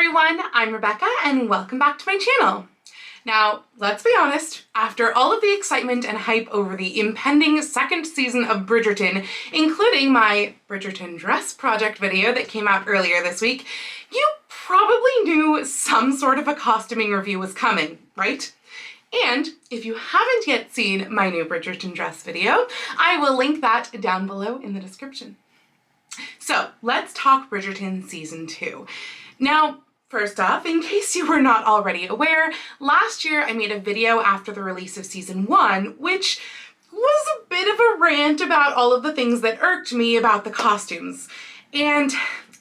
everyone, I'm Rebecca and welcome back to my channel. Now, let's be honest, after all of the excitement and hype over the impending second season of Bridgerton, including my Bridgerton dress project video that came out earlier this week, you probably knew some sort of a costuming review was coming, right? And if you haven't yet seen my new Bridgerton dress video, I will link that down below in the description. So let's talk Bridgerton Season 2. Now, first off, in case you were not already aware, last year I made a video after the release of Season 1, which was a bit of a rant about all of the things that irked me about the costumes. And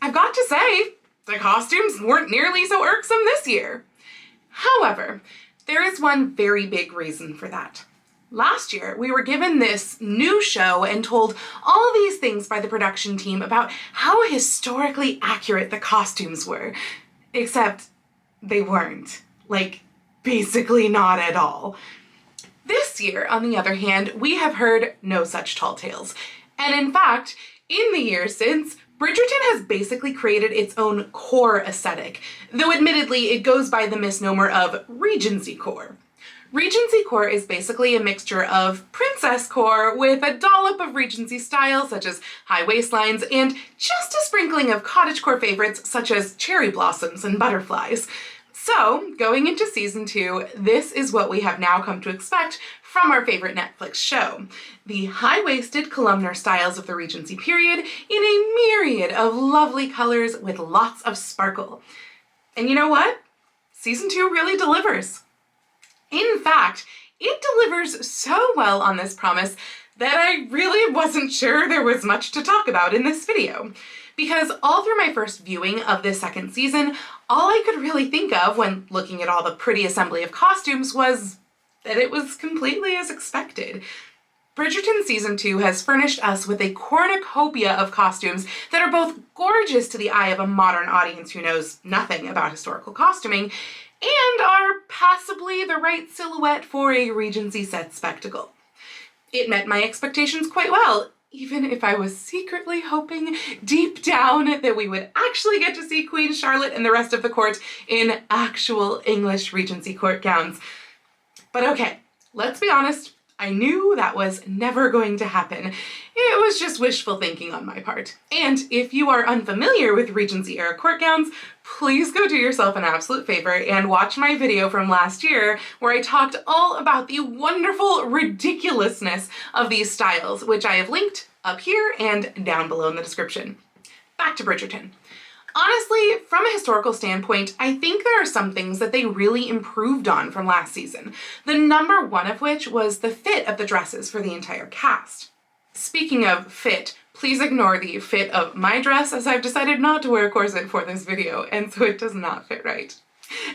I've got to say, the costumes weren't nearly so irksome this year. However, there is one very big reason for that. Last year, we were given this new show and told all these things by the production team about how historically accurate the costumes were. Except they weren't. Like, basically not at all. This year, on the other hand, we have heard no such tall tales. And in fact, in the years since, Bridgerton has basically created its own core aesthetic, though admittedly it goes by the misnomer of Regency Core. Regency Core is basically a mixture of princess core with a dollop of Regency style such as high waistlines and just a sprinkling of cottagecore favorites such as cherry blossoms and butterflies. So, going into Season 2, this is what we have now come to expect from our favorite Netflix show. The high-waisted columnar styles of the Regency period in a myriad of lovely colors with lots of sparkle. And you know what? Season 2 really delivers. In fact, it delivers so well on this promise that I really wasn't sure there was much to talk about in this video. Because all through my first viewing of this second season, all I could really think of when looking at all the pretty assembly of costumes was that it was completely as expected. Bridgerton Season 2 has furnished us with a cornucopia of costumes that are both gorgeous to the eye of a modern audience who knows nothing about historical costuming, and are possibly the right silhouette for a Regency set spectacle. It met my expectations quite well, even if I was secretly hoping deep down that we would actually get to see Queen Charlotte and the rest of the court in actual English Regency court gowns. But okay, let's be honest, I knew that was never going to happen. It was just wishful thinking on my part. And if you are unfamiliar with Regency era court gowns, please go do yourself an absolute favor and watch my video from last year where I talked all about the wonderful ridiculousness of these styles, which I have linked up here and down below in the description. Back to Bridgerton. Honestly, from a historical standpoint, I think there are some things that they really improved on from last season, the number one of which was the fit of the dresses for the entire cast. Speaking of fit, please ignore the fit of my dress as I've decided not to wear a corset for this video, and so it does not fit right.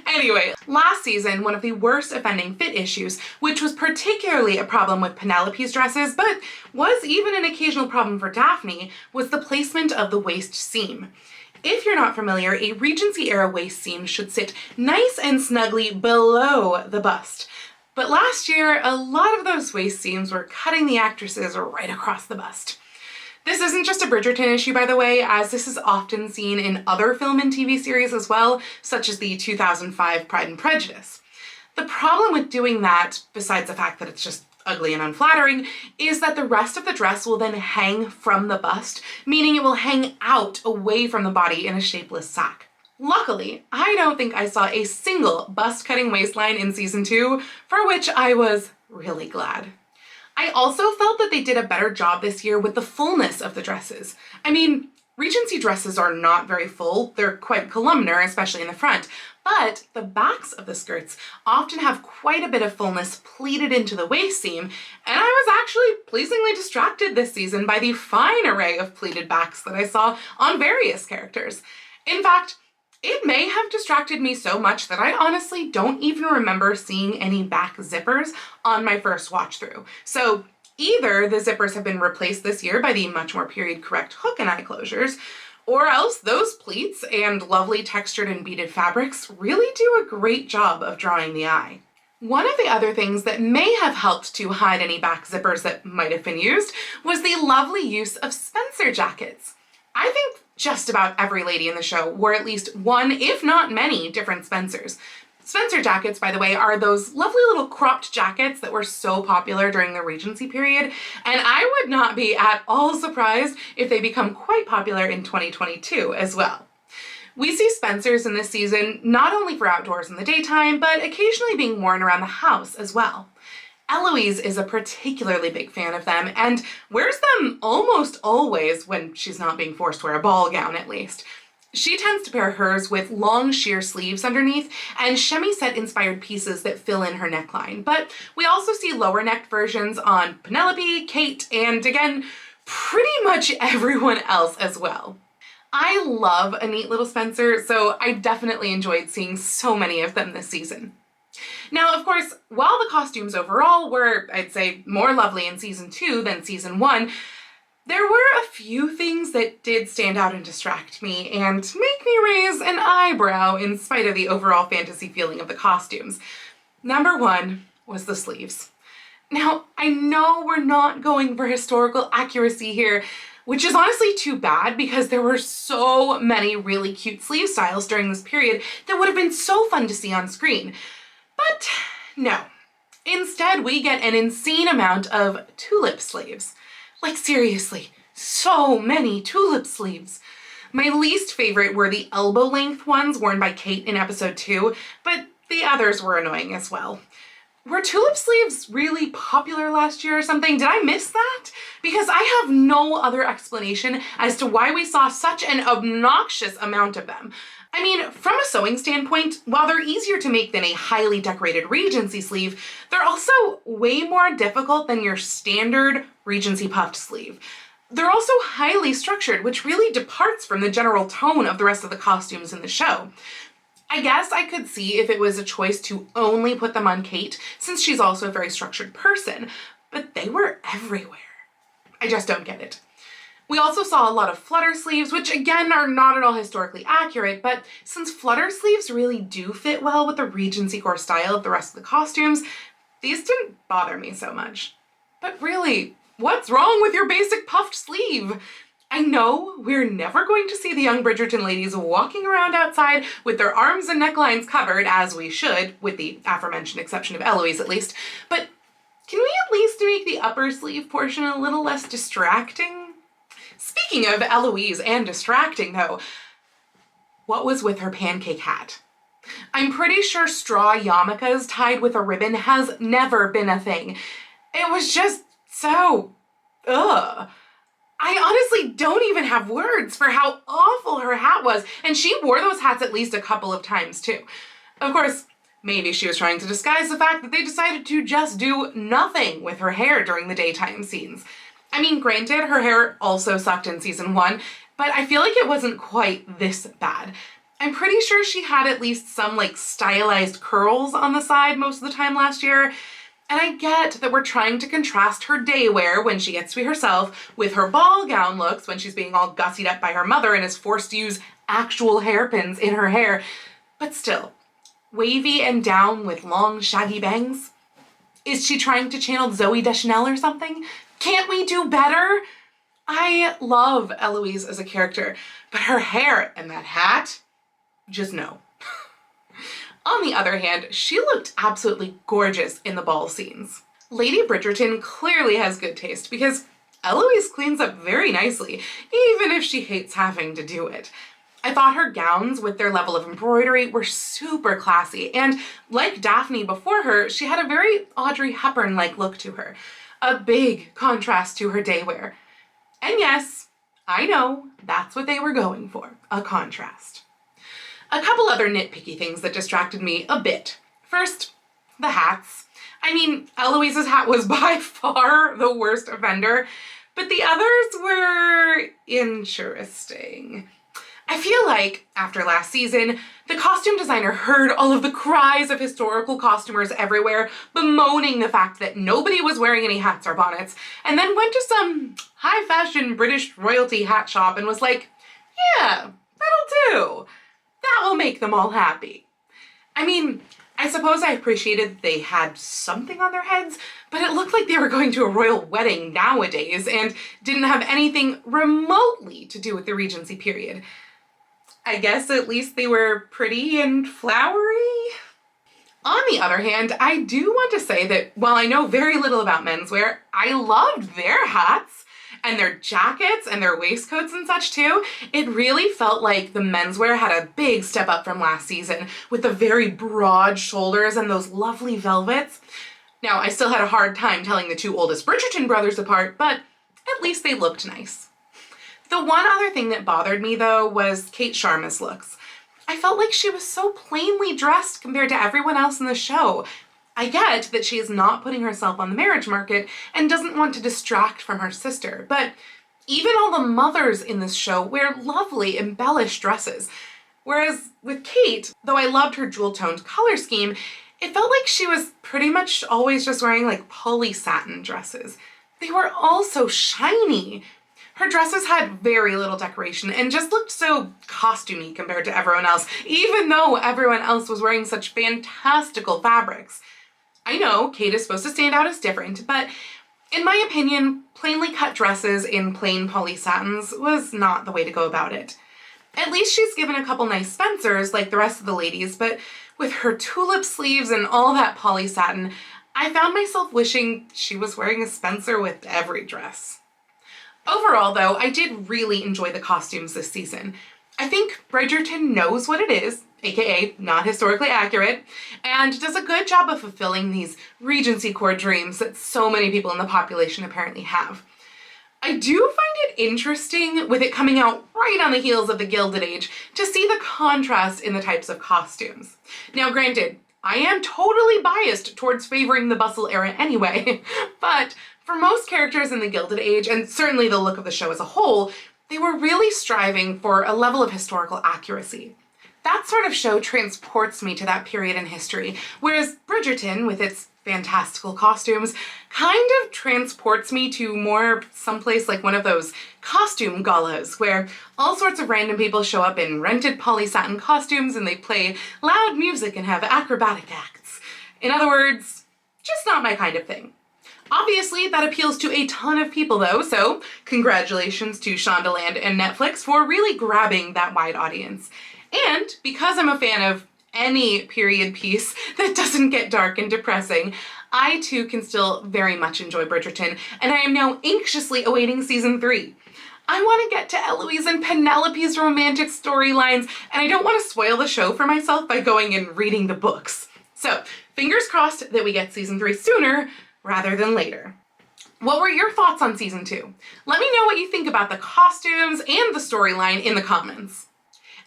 Anyway, last season, one of the worst offending fit issues, which was particularly a problem with Penelope's dresses, but was even an occasional problem for Daphne, was the placement of the waist seam. If you're not familiar, a Regency era waist seam should sit nice and snugly below the bust. But last year, a lot of those waist seams were cutting the actresses right across the bust. This isn't just a Bridgerton issue, by the way, as this is often seen in other film and TV series as well, such as the 2005 Pride and Prejudice. The problem with doing that, besides the fact that it's just ugly and unflattering, is that the rest of the dress will then hang from the bust, meaning it will hang out away from the body in a shapeless sack. Luckily, I don't think I saw a single bust-cutting waistline in Season 2, for which I was really glad. I also felt that they did a better job this year with the fullness of the dresses. I mean, Regency dresses are not very full, they're quite columnar, especially in the front, but the backs of the skirts often have quite a bit of fullness pleated into the waist seam, and I was actually pleasingly distracted this season by the fine array of pleated backs that I saw on various characters. In fact, it may have distracted me so much that I honestly don't even remember seeing any back zippers on my first watch through. So either the zippers have been replaced this year by the much more period correct hook and eye closures, or else those pleats and lovely textured and beaded fabrics really do a great job of drawing the eye. One of the other things that may have helped to hide any back zippers that might have been used was the lovely use of Spencer jackets. I think just about every lady in the show wore at least one, if not many, different Spencers. Spencer jackets, by the way, are those lovely little cropped jackets that were so popular during the Regency period, and I would not be at all surprised if they become quite popular in 2022 as well. We see Spencers in this season not only for outdoors in the daytime, but occasionally being worn around the house as well. Eloise is a particularly big fan of them and wears them almost always when she's not being forced to wear a ball gown at least. She tends to pair hers with long sheer sleeves underneath and chemisette-inspired pieces that fill in her neckline. But we also see lower-necked versions on Penelope, Kate, and again, pretty much everyone else as well. I love a neat little Spencer, so I definitely enjoyed seeing so many of them this season. Now, of course, while the costumes overall were, I'd say, more lovely in season 2 than season 1, there were a few things that did stand out and distract me and make me raise an eyebrow in spite of the overall fantasy feeling of the costumes. Number 1 was the sleeves. Now, I know we're not going for historical accuracy here, which is honestly too bad because there were so many really cute sleeve styles during this period that would have been so fun to see on screen. But no. Instead, we get an insane amount of tulip sleeves. Like seriously, so many tulip sleeves. My least favorite were the elbow-length ones worn by Kate in episode 2, but the others were annoying as well. Were tulip sleeves really popular last year or something? Did I miss that? Because I have no other explanation as to why we saw such an obnoxious amount of them. I mean, from a sewing standpoint, while they're easier to make than a highly decorated Regency sleeve, they're also way more difficult than your standard Regency puffed sleeve. They're also highly structured, which really departs from the general tone of the rest of the costumes in the show. I guess I could see if it was a choice to only put them on Kate, since she's also a very structured person, but they were everywhere. I just don't get it. We also saw a lot of Flutter Sleeves, which again are not at all historically accurate, but since Flutter Sleeves really do fit well with the Regency Core style of the rest of the costumes, these didn't bother me so much. But really, what's wrong with your basic puffed sleeve? I know we're never going to see the young Bridgerton ladies walking around outside with their arms and necklines covered, as we should, with the aforementioned exception of Eloise at least, but can we at least make the upper sleeve portion a little less distracting? Speaking of Eloise and distracting though, what was with her pancake hat? I'm pretty sure straw yarmulkes tied with a ribbon has never been a thing. It was just so, ugh. I honestly don't even have words for how awful her hat was, and she wore those hats at least a couple of times too. Of course, maybe she was trying to disguise the fact that they decided to just do nothing with her hair during the daytime scenes. I mean, granted, her hair also sucked in season 1, but I feel like it wasn't quite this bad. I'm pretty sure she had at least some like stylized curls on the side most of the time last year, and I get that we're trying to contrast her day wear when she gets to be herself with her ball gown looks when she's being all gussied up by her mother and is forced to use actual hairpins in her hair, but still, wavy and down with long shaggy bangs? Is she trying to channel Zooey Deschanel or something? Can't we do better? I love Eloise as a character, but her hair and that hat, just no. On the other hand, she looked absolutely gorgeous in the ball scenes. Lady Bridgerton clearly has good taste because Eloise cleans up very nicely, even if she hates having to do it. I thought her gowns with their level of embroidery were super classy, and like Daphne before her, she had a very Audrey Hepburn-like look to her. A big contrast to her day wear. And yes, I know, that's what they were going for, a contrast. A couple other nitpicky things that distracted me a bit. First, the hats. I mean, Eloise's hat was by far the worst offender, but the others were interesting. I feel like, after last season, the costume designer heard all of the cries of historical costumers everywhere bemoaning the fact that nobody was wearing any hats or bonnets, and then went to some high-fashion British royalty hat shop and was like, yeah, that'll do. That will make them all happy. I mean, I suppose I appreciated that they had something on their heads, but it looked like they were going to a royal wedding nowadays and didn't have anything remotely to do with the Regency period. I guess at least they were pretty and flowery. On the other hand, I do want to say that while I know very little about menswear, I loved their hats and their jackets and their waistcoats and such too. It really felt like the menswear had a big step up from last season with the very broad shoulders and those lovely velvets. Now, I still had a hard time telling the two oldest Bridgerton brothers apart, but at least they looked nice. The one other thing that bothered me though was Kate Sharma's looks. I felt like she was so plainly dressed compared to everyone else in the show. I get that she is not putting herself on the marriage market and doesn't want to distract from her sister, but even all the mothers in this show wear lovely embellished dresses. Whereas with Kate, though I loved her jewel-toned color scheme, it felt like she was pretty much always just wearing like poly satin dresses. They were all so shiny. Her dresses had very little decoration and just looked so costumey compared to everyone else, even though everyone else was wearing such fantastical fabrics. I know Kate is supposed to stand out as different, but in my opinion, plainly cut dresses in plain poly satins was not the way to go about it. At least she's given a couple nice Spencers like the rest of the ladies, but with her tulip sleeves and all that poly satin, I found myself wishing she was wearing a Spencer with every dress. Overall though, I did really enjoy the costumes this season. I think Bridgerton knows what it is, aka not historically accurate, and does a good job of fulfilling these Regency Core dreams that so many people in the population apparently have. I do find it interesting, with it coming out right on the heels of the Gilded Age, to see the contrast in the types of costumes. Now granted, I am totally biased towards favoring the bustle era anyway, but for most characters in the Gilded Age, and certainly the look of the show as a whole, they were really striving for a level of historical accuracy. That sort of show transports me to that period in history, whereas Bridgerton, with its fantastical costumes, kind of transports me to more someplace like one of those costume galas, where all sorts of random people show up in rented poly satin costumes and they play loud music and have acrobatic acts. In other words, just not my kind of thing. Obviously, that appeals to a ton of people though, so congratulations to Shondaland and Netflix for really grabbing that wide audience. And because I'm a fan of any period piece that doesn't get dark and depressing, I too can still very much enjoy Bridgerton, and I am now anxiously awaiting season 3. I want to get to Eloise and Penelope's romantic storylines, and I don't want to spoil the show for myself by going and reading the books. So, fingers crossed that we get season 3 sooner rather than later. What were your thoughts on season 2? Let me know what you think about the costumes and the storyline in the comments.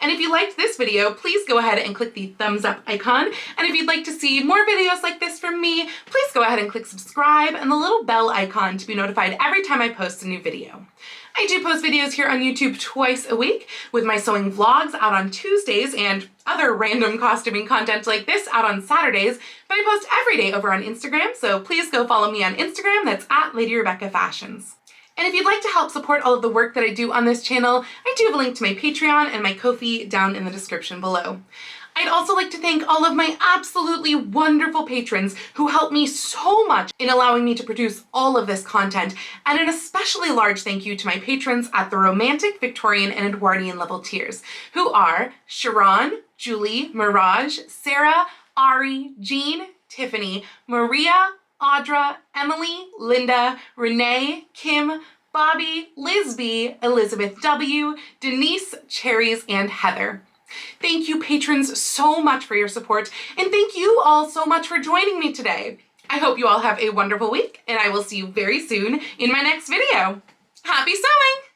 And if you liked this video, please go ahead and click the thumbs up icon. And if you'd like to see more videos like this from me, please go ahead and click subscribe and the little bell icon to be notified every time I post a new video. I do post videos here on YouTube twice a week, with my sewing vlogs out on Tuesdays and other random costuming content like this out on Saturdays, but I post every day over on Instagram, so please go follow me on Instagram, that's at Lady Rebecca Fashions. And if you'd like to help support all of the work that I do on this channel, I do have a link to my Patreon and my Ko-fi down in the description below. I'd also like to thank all of my absolutely wonderful patrons who help me so much in allowing me to produce all of this content, and an especially large thank you to my patrons at the Romantic, Victorian, and Edwardian level tiers, who are Sharon, Julie, Mirage, Sarah, Ari, Jean, Tiffany, Maria, Audra, Emily, Linda, Renee, Kim, Bobby, Liz B, Elizabeth W, Denise, Cherries, and Heather. Thank you patrons so much for your support, and thank you all so much for joining me today. I hope you all have a wonderful week, and I will see you very soon in my next video. Happy sewing!